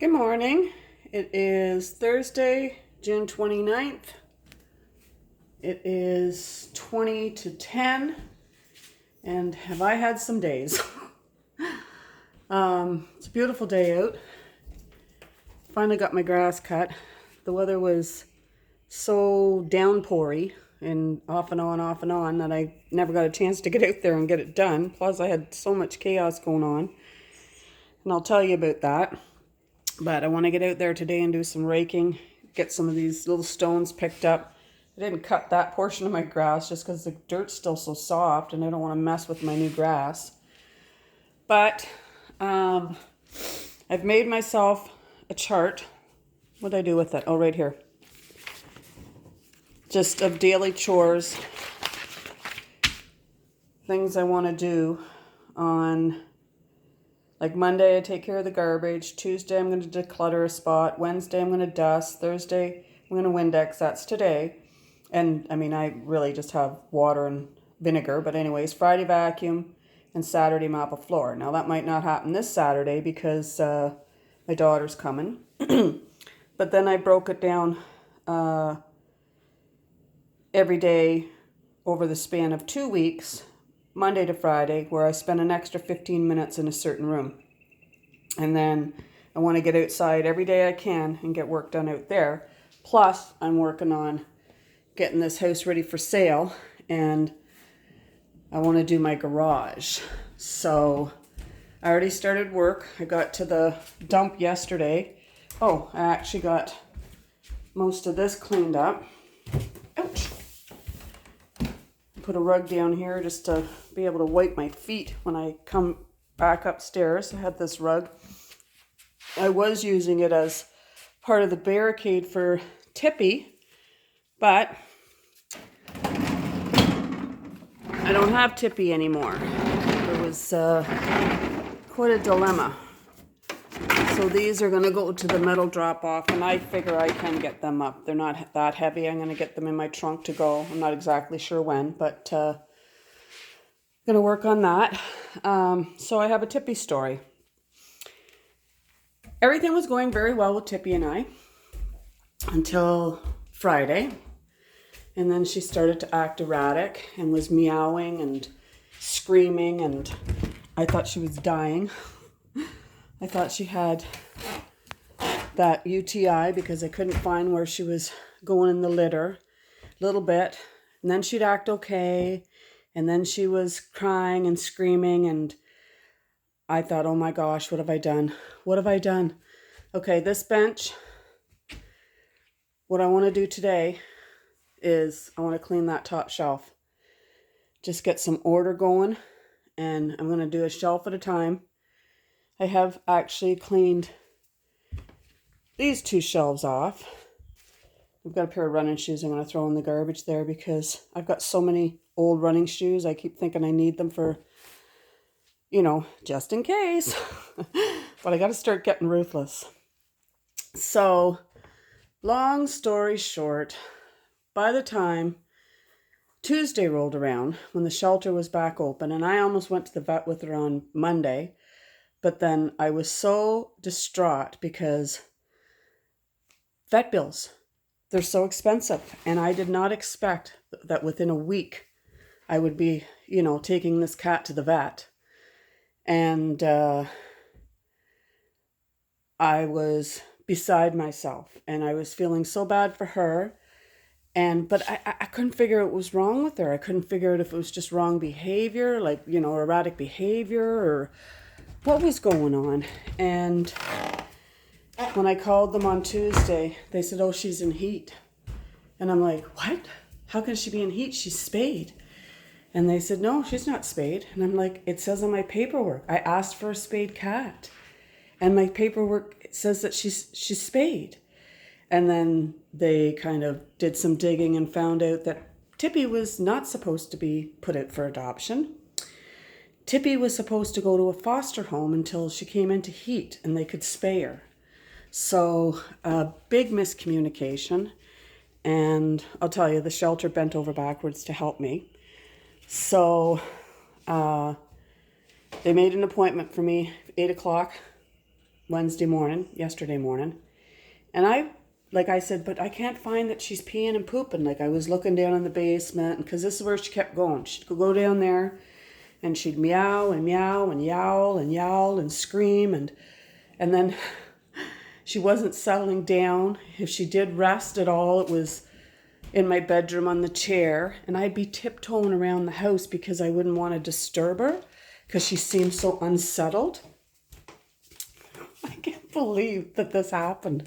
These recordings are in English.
Good morning. It is Thursday, June 29th. It is 20 to 10. And have I had some days? It's a beautiful day out. Finally got my grass cut. The weather was so downpoury and off and on that I never got a chance to get out there and get it done. Plus I had so much chaos going on. And I'll tell you about that. But I want to get out there today and do some raking, get some of these little stones picked up. I didn't cut that portion of my grass just because the dirt's still so soft and I don't want to mess with my new grass. But I've made myself a chart. What did I do with it? Oh, right here. Just of daily chores, things I want to do on... Like Monday, I take care of the garbage. Tuesday, I'm going to declutter a spot. Wednesday, I'm going to dust. Thursday, I'm going to Windex. That's today. And I mean, I really just have water and vinegar. But anyways, Friday, vacuum. And Saturday, mop a floor. Now, that might not happen this Saturday because my daughter's coming. But then I broke it down every day over the span of 2 weeks, Monday to Friday, where I spend an extra 15 minutes in a certain room. And then I want to get outside every day I can and get work done out there. Plus, I'm working on getting this house ready for sale, and I want to do my garage. So I already started work. I got to the dump yesterday. Oh, I actually got most of this cleaned up. Ouch. Put a rug down here just to be able to wipe my feet when I come back upstairs. I had this rug. I was using it as part of the barricade for Tippy, but I don't have Tippy anymore. It was quite a dilemma. So these are going to go to the metal drop-off, and I figure I can get them up. They're not that heavy. I'm going to get them in my trunk to go. I'm not exactly sure when, but going to work on that. So I have a Tippy story. Everything was going very well with Tippy and I until Friday. And then she started to act erratic and was meowing and screaming, and I thought she was dying. I thought she had that UTI because I couldn't find where she was going in the litter a little bit. And then she'd act okay. And then she was crying and screaming. And I thought, oh my gosh, what have I done? What have I done? Okay, this bench, what I want to do today is I want to clean that top shelf. Just get some order going. And I'm going to do a shelf at a time. I have actually cleaned these two shelves off. I've got a pair of running shoes I'm going to throw in the garbage there because I've got so many old running shoes. I keep thinking I need them for, just in case. But I got to start getting ruthless. So, long story short, by the time Tuesday rolled around, when the shelter was back open, and I almost went to the vet with her on Monday, but then I was so distraught because vet bills, they're so expensive. And I did not expect that within a week I would be, taking this cat to the vet. And I was beside myself and I was feeling so bad for her. But I couldn't figure out what was wrong with her. I couldn't figure out if it was just wrong behavior, like, erratic behavior, or what was going on. And when I called them on Tuesday, they said, oh, she's in heat. And I'm like, what? How can she be in heat? She's spayed. And they said, no, she's not spayed. And I'm like, it says on my paperwork, I asked for a spayed cat. And my paperwork says that she's spayed. And then they kind of did some digging and found out that Tippy was not supposed to be put out for adoption. Tippy was supposed to go to a foster home until she came into heat and they could spay her. So a big miscommunication. And I'll tell you, the shelter bent over backwards to help me. So they made an appointment for me, 8 o'clock yesterday morning. And like I said, but I can't find that she's peeing and pooping. Like I was looking down in the basement, because this is where she kept going. She'd go down there and she'd meow and meow and yowl and yowl and scream. And then she wasn't settling down. If she did rest at all, it was in my bedroom on the chair. And I'd be tiptoeing around the house because I wouldn't want to disturb her because she seemed so unsettled. I can't believe that this happened.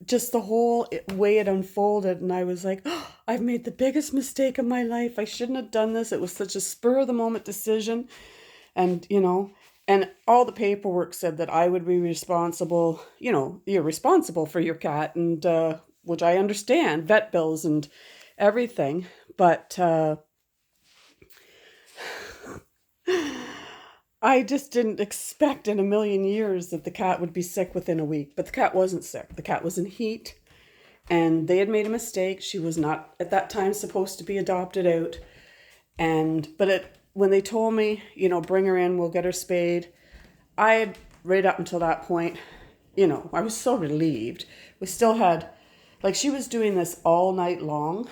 Just the whole way it unfolded, and I was like, oh, I've made the biggest mistake of my life. I shouldn't have done this. It was such a spur of the moment decision. And, and all the paperwork said that I would be responsible, you're responsible for your cat, and which I understand, vet bills and everything. But I just didn't expect in a million years that the cat would be sick within a week. But the cat wasn't sick. The cat was in heat, and they had made a mistake. She was not at that time supposed to be adopted out. When they told me, bring her in, we'll get her spayed, I had, right up until that point, I was so relieved. We still had, she was doing this all night long,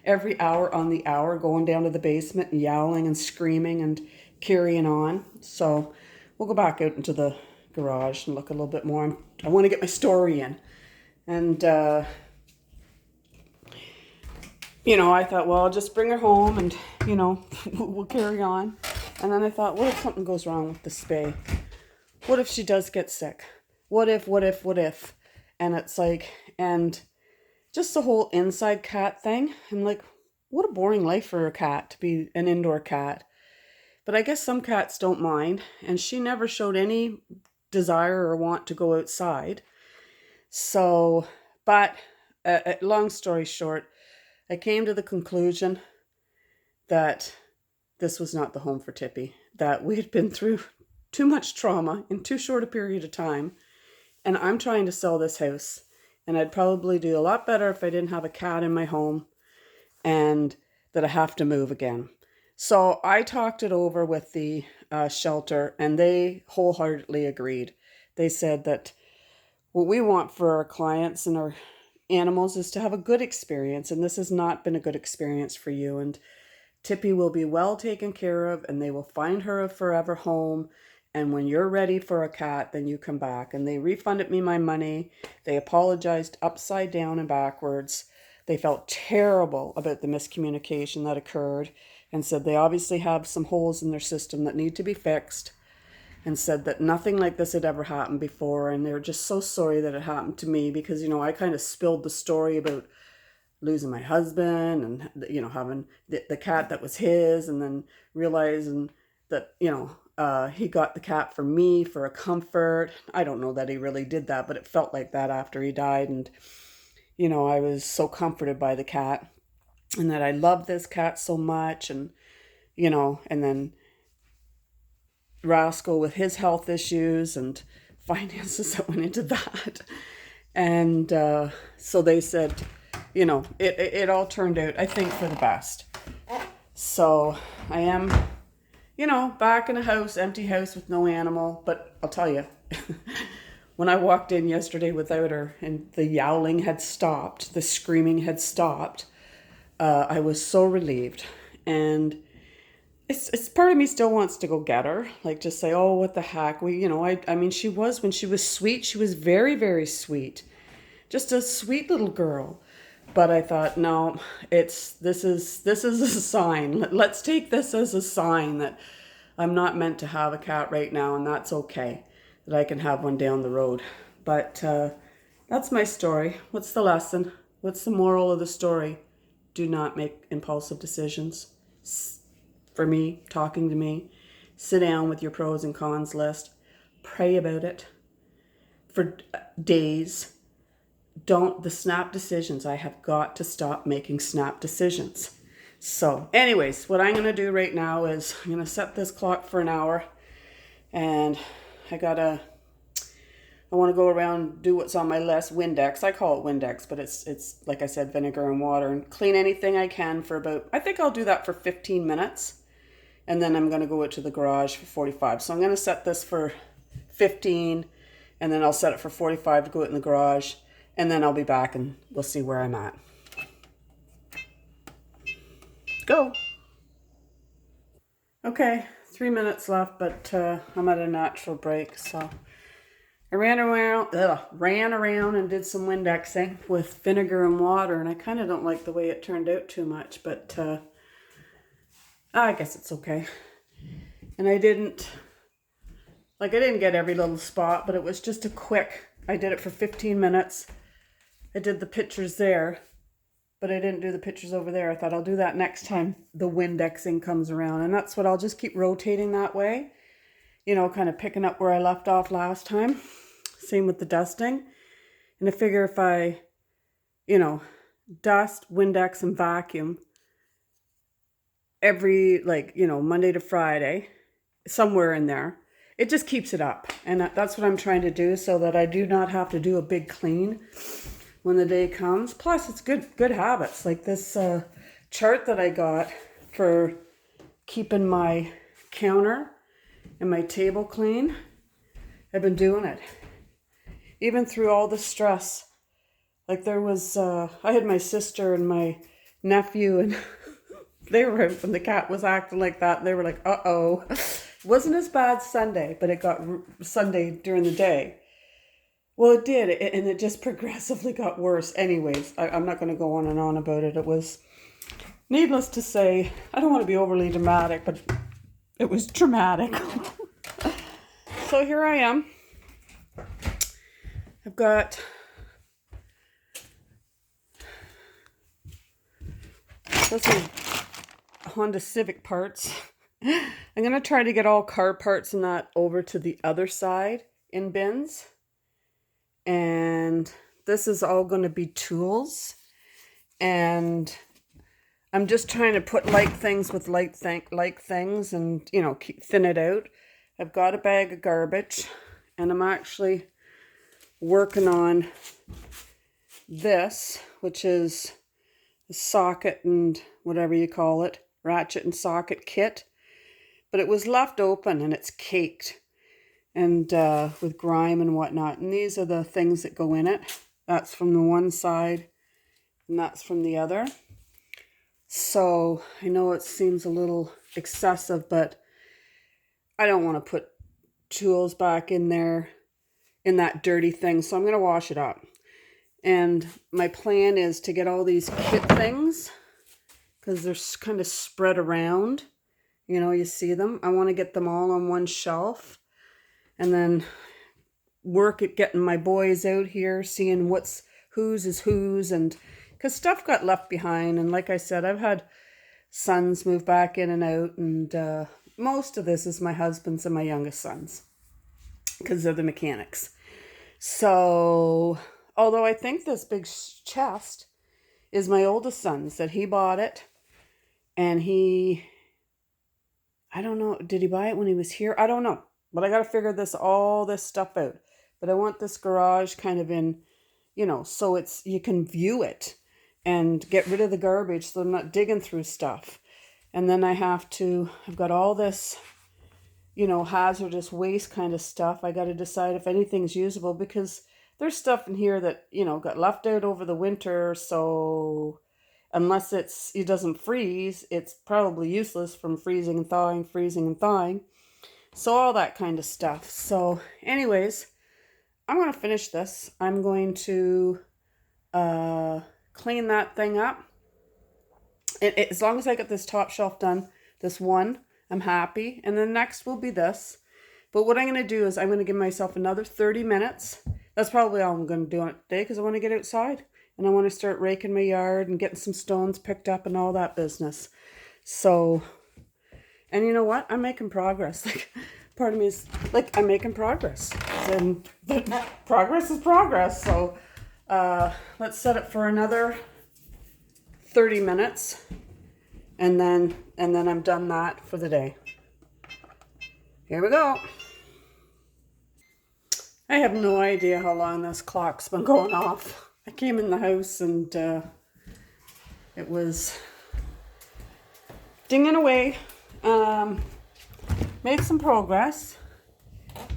every hour on the hour, going down to the basement and yowling and screaming and carrying on. So we'll go back out into the garage and look a little bit more. I want to get my story in. And, I thought, well, I'll just bring her home and, we'll carry on. And then I thought, what if something goes wrong with the spay? What if she does get sick? What if? And it's like, and just the whole inside cat thing. I'm like, what a boring life for a cat to be an indoor cat. But I guess some cats don't mind, and she never showed any desire or want to go outside. So, but long story short, I came to the conclusion that this was not the home for Tippy, that we had been through too much trauma in too short a period of time, and I'm trying to sell this house, and I'd probably do a lot better if I didn't have a cat in my home and that I have to move again. So I talked it over with the shelter, and they wholeheartedly agreed. They said that what we want for our clients and our animals is to have a good experience, and this has not been a good experience for you. And Tippy will be well taken care of, and they will find her a forever home. And when you're ready for a cat, then you come back. And they refunded me my money. They apologized upside down and backwards. They felt terrible about the miscommunication that occurred, and said they obviously have some holes in their system that need to be fixed, and said that nothing like this had ever happened before. And they're just so sorry that it happened to me because, I kind of spilled the story about losing my husband and, having the cat that was his, and then realizing that, he got the cat for me for a comfort. I don't know that he really did that, but it felt like that after he died. And, I was so comforted by the cat, and that I loved this cat so much. And, and then Rascal with his health issues and finances that went into that. And so they said, it all turned out, I think, for the best. So I am, back in a house, empty house with no animal. But I'll tell you, when I walked in yesterday without her and the yowling had stopped, the screaming had stopped, I was so relieved. And it's part of me still wants to go get her, just say, oh, what the heck. I mean, when she was sweet, she was very, very sweet, just a sweet little girl. But I thought, no, this is a sign. Let's take this as a sign that I'm not meant to have a cat right now, and that's okay, that I can have one down the road. But that's my story. What's the lesson? What's the moral of the story? Do not make impulsive decisions. For me, talking to me, sit down with your pros and cons list, pray about it for days. The snap decisions. I have got to stop making snap decisions. So anyways, what I'm going to do right now is I'm going to set this clock for an hour, and I want to go around, do what's on my list, Windex. I call it Windex, but it's like I said, vinegar and water, and clean anything I can for I think I'll do that for 15 minutes. And then I'm going to go out to the garage for 45. So I'm going to set this for 15, and then I'll set it for 45 to go out in the garage, and then I'll be back and we'll see where I'm at. Go. Okay, 3 minutes left, but I'm at a natural break, so I ran around and did some Windexing with vinegar and water, and I kind of don't like the way it turned out too much, but I guess it's okay. And I didn't get every little spot, but it was just a quick, I did it for 15 minutes. I did the pictures there, but I didn't do the pictures over there. I thought I'll do that next time the Windexing comes around, and that's what I'll just keep rotating that way. You know, kind of picking up where I left off last time. Same with the dusting. And I figure if I, dust, Windex, and vacuum every, Monday to Friday, somewhere in there, it just keeps it up. And that's what I'm trying to do so that I do not have to do a big clean when the day comes. Plus, it's good habits. Like this chart that I got for keeping my counter and my table clean. I've been doing it. Even through all the stress. Like there was, I had my sister and my nephew, and they were out when the cat was acting like that. And they were like, uh-oh. It wasn't as bad Sunday, but it got Sunday during the day. Well, it did, and it just progressively got worse. Anyways, I'm not going to go on and on about it. It was, needless to say, I don't want to be overly dramatic, but it was dramatic. So here I am. I've got those are Honda Civic parts. I'm going to try to get all car parts and that over to the other side in bins. And this is all going to be tools. And I'm just trying to put like things with like things and, thin it out. I've got a bag of garbage, and I'm actually working on this, which is the socket and whatever you call it, ratchet and socket kit. But it was left open and it's caked and with grime and whatnot. And these are the things that go in it. That's from the one side and that's from the other. So I know it seems a little excessive, but I don't want to put tools back in there in that dirty thing. So I'm going to wash it up. And my plan is to get all these kit things because they're kind of spread around. You see them. I want to get them all on one shelf and then work at getting my boys out here, seeing whose is whose, and because stuff got left behind. And like I said, I've had sons move back in and out, and most of this is my husband's and my youngest sons because they're the mechanics. So, although I think this big chest is my oldest son's, that he bought it, and I don't know, did he buy it when he was here? I don't know, but I got to figure all this stuff out. But I want this garage kind of in, so you can view it and get rid of the garbage so I'm not digging through stuff. And then I've got all this, hazardous waste kind of stuff. I got to decide if anything's usable because there's stuff in here that, got left out over the winter. So unless it doesn't freeze, it's probably useless from freezing and thawing. So all that kind of stuff. So anyways, I'm going to finish this. I'm going to clean that thing up. As long as I get this top shelf done, this one, I'm happy. And then next will be this. But what I'm going to do is I'm going to give myself another 30 minutes. That's probably all I'm going to do on it today because I want to get outside. And I want to start raking my yard and getting some stones picked up and all that business. So, and you know what? I'm making progress. Part of me is I'm making progress. And progress is progress. So let's set it for another 30 minutes. And then I'm done that for the day. Here we go. I have no idea how long this clock's been going off. I came in the house and it was dinging away. Made some progress.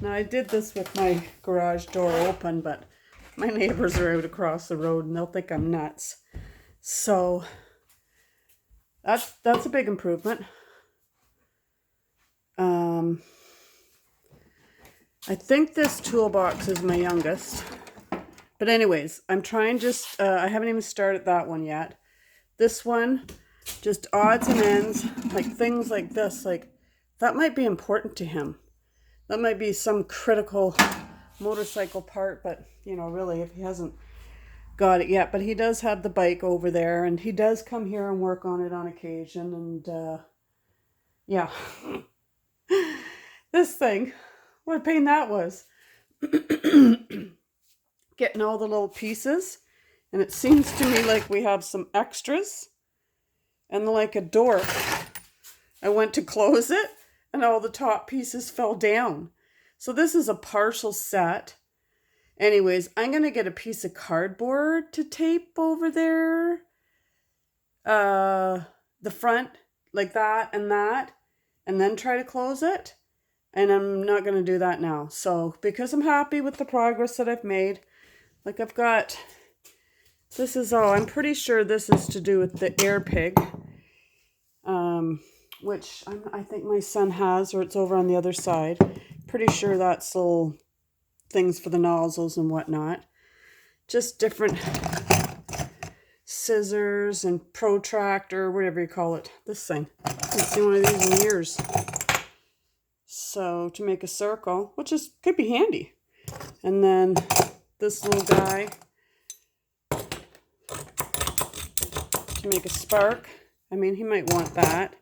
Now I did this with my garage door open, but my neighbors are out across the road and they'll think I'm nuts. So that's a big improvement. I think this toolbox is my youngest. But anyways, I'm trying I haven't even started that one yet. This one, just odds and ends, like things like this, like that might be important to him. That might be some critical motorcycle part, but really, if he hasn't got it yet. But he does have the bike over there, and he does come here and work on it on occasion. And yeah, this thing, what a pain that was. Getting all the little pieces, and it seems to me like we have some extras, and like a door. I went to close it, and all the top pieces fell down. So this is a partial set. Anyways, I'm going to get a piece of cardboard to tape over there. The front, like that, and then try to close it. And I'm not going to do that now. So, because I'm happy with the progress that I've made, like I've got, this is all, I'm pretty sure this is to do with the air pig. Which I think my son has, or it's over on the other side. Pretty sure that's little things for the nozzles and whatnot. Just different scissors and protractor, whatever you call it. This thing. I haven't seen one of these in years. So to make a circle, which could be handy. And then this little guy to make a spark. I mean, he might want that.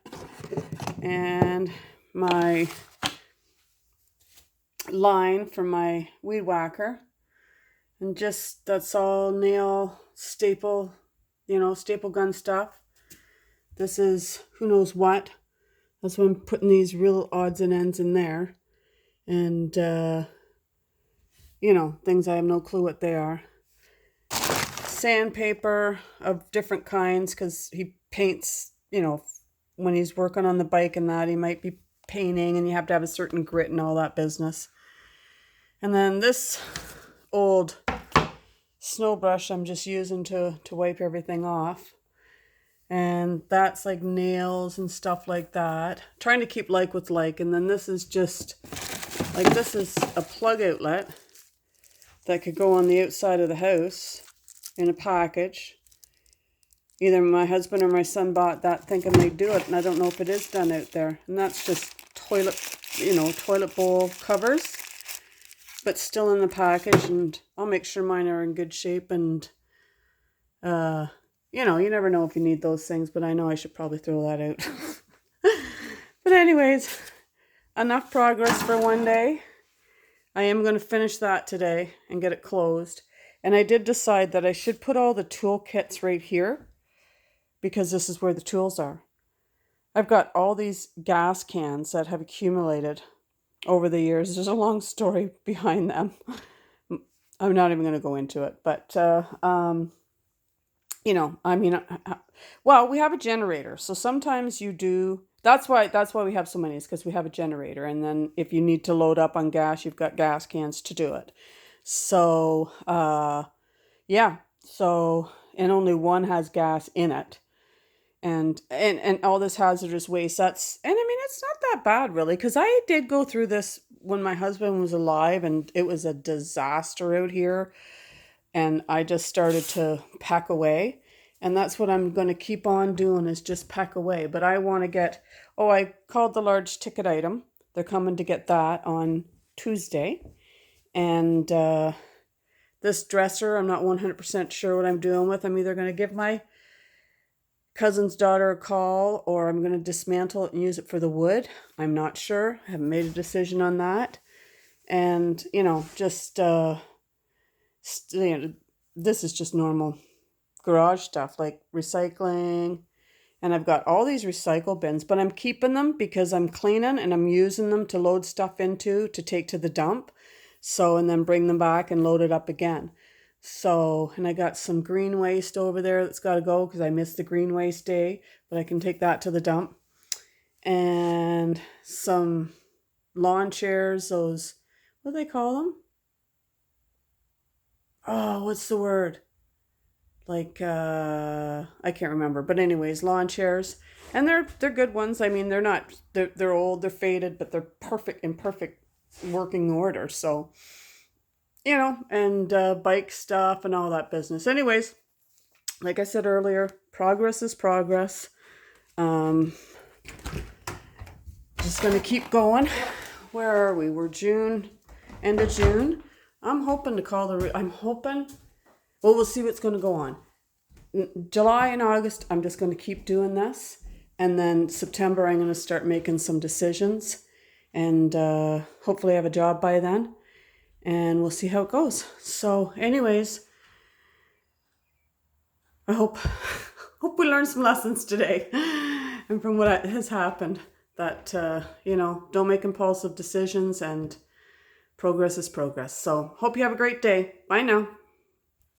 And my line for my weed whacker, and just that's all nail staple gun stuff. This is who knows what. That's why I'm putting these real odds and ends in there, and things I have no clue what they are. Sandpaper of different kinds, because he paints, when he's working on the bike and that, he might be painting, and you have to have a certain grit and all that business. And then this old snow brush I'm just using to wipe everything off. And that's like nails and stuff like that. Trying to keep like with like. And then this is just, like, this is a plug outlet that could go on the outside of the house in a package. Either my husband or my son bought that thinking they'd do it, and I don't know if it is done out there. And that's just toilet bowl covers, but still in the package, and I'll make sure mine are in good shape. And you never know if you need those things, but I know I should probably throw that out. But anyways, enough progress for one day. I am going to finish that today and get it closed. And I did decide that I should put all the tool kits right here, because this is where the tools are. I've got all these gas cans that have accumulated over the years. There's a long story behind them. I'm not even going to go into it, but well, we have a generator, so sometimes you do. That's why we have so many, is because we have a generator, and then if you need to load up on gas, you've got gas cans to do it. So and only one has gas in it. And all this hazardous waste, it's not that bad really, because I did go through this when my husband was alive, and it was a disaster out here, and I just started to pack away, and that's what I'm going to keep on doing, is just pack away. But I want to I called the large ticket item. They're coming to get that on Tuesday. And this dresser, I'm not 100% sure what I'm doing with. I'm either going to give my cousin's daughter a call, or I'm going to dismantle it and use it for the wood. I'm not sure. I haven't made a decision on that. And, this is just normal garage stuff, like recycling. And I've got all these recycle bins, but I'm keeping them because I'm cleaning and I'm using them to load stuff into, to take to the dump. So, and then bring them back and load it up again. So, and I got some green waste over there that's got to go because I missed the green waste day, but I can take that to the dump. And some lawn chairs, those What do they call them? Oh, what's the word? Like I can't remember. But anyways, lawn chairs. And they're good ones. I mean, they're old, they're faded, but they're perfect working order. So, and bike stuff and all that business. Anyways, like I said earlier, progress is progress. Um, just gonna keep going. Where are we? We're June, end of June. I'm hoping to call I'm hoping. Well, we'll see what's going to go on. July and August, I'm just going to keep doing this. And then September, I'm going to start making some decisions. And hopefully I have a job by then. And we'll see how it goes. So anyways, I hope we learned some lessons today. And from what has happened, that, don't make impulsive decisions, and progress is progress. So hope you have a great day. Bye now.